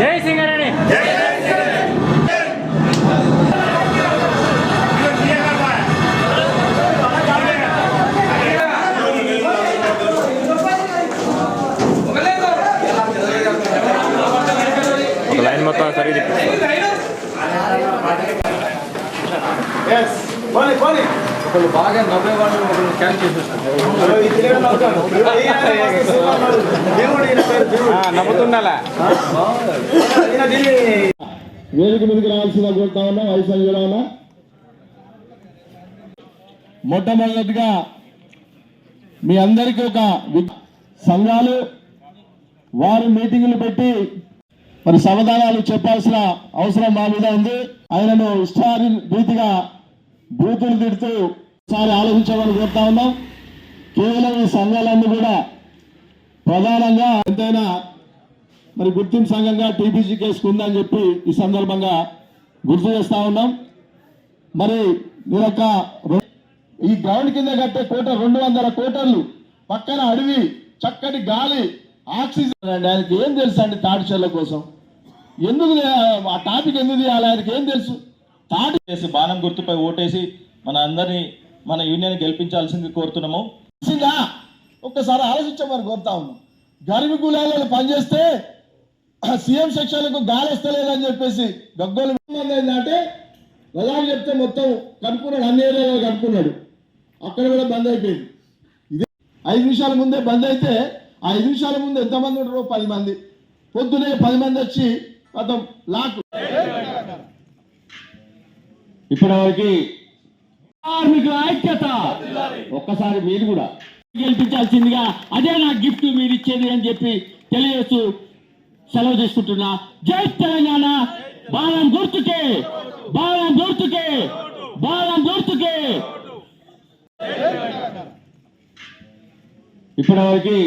జై సింగరేణి. ఒక లైన్ మొత్తం సరిగ్గా ఒకళ్ళు బాగా నవ్వేవాళ్ళు ఒకళ్ళు క్యాన్ నవ్వుతుండాలా. వేదిక మీదకి రావాల్సిందిగా కోరుతా ఉన్నా. వయసు ఉన్నా మొట్టమొదటిగా మీ అందరికీ ఒక సంఘాలు వారు మీటింగులు పెట్టి మరి సమాధానాలు చెప్పాల్సిన అవసరం మా మీద ఉంది. ఆయనను ఇష్టారి రీతిగా బూతులు తిడుతూ ఒకసారి ఆలోచించమని కోరుతా ఉన్నాం. కేవలం ఈ సంఘాలన్నీ కూడా ప్రధానంగా ఎంతైనా మరి గుర్తింపు సంఘంగా టీపీసీ కేసుకు ఉందని చెప్పి ఈ సందర్భంగా గుర్తు చేస్తా ఉన్నాం. మరి మీరొక ఈ గ్రౌండ్ కింద కట్టే కోట 200 కోటర్లు పక్కన అడవి, చక్కటి గాలి, ఆక్సిజన్ అండి. ఆయనకి ఏం తెలుసు అండి తాటిచెల్ల కోసం? ఎందుకు ఆ టాపిక్ ఎందుకు తీయాలి? ఆయనకి ఏం తెలుసు? తాటి చేసి బాణం గుర్తుపై ఓటేసి మన అందరినీ మన యూనియన్ గెలిపించాల్సింది కోరుతున్నాము. ఒక్కసారి ఆలోచించమని కోరుతా ఉన్నాం. గరిబి కులాలలో పనిచేస్తే సీఎం సెక్షన్లకు గాలి వస్తలేదని చెప్పేసి గగ్గోలు ఏంటంటే రజాకు చెప్తే మొత్తం కనుక్కున్నాడు, అన్ని ఏరియాలో కనుక్కున్నాడు. అక్కడ కూడా బంద్ అయిపోయింది. ఇదే 5 నిమిషాల ముందే బంద్ అయితే ఆ 5 నిమిషాల ముందు ఎంతమంది ఉంటారో 10 మంది. పొద్దునే 10 మంది వచ్చి మొత్తం లాక్. ఇప్పటివరకు కార్మికుల ఐక్యత ఒక్కసారి మీరు కూడా గెలిపించాల్సిందిగా, అదే నా గిఫ్ట్ మీరు ఇచ్చేది అని చెప్పి తెలియజేస్తూ సెలవు తీసుకుంటున్నా. జై తెలంగాణ. బాణం గుర్తుకే, బాణం గుర్తుకే, బాణం గుర్తుకే. ఇప్పటివరకు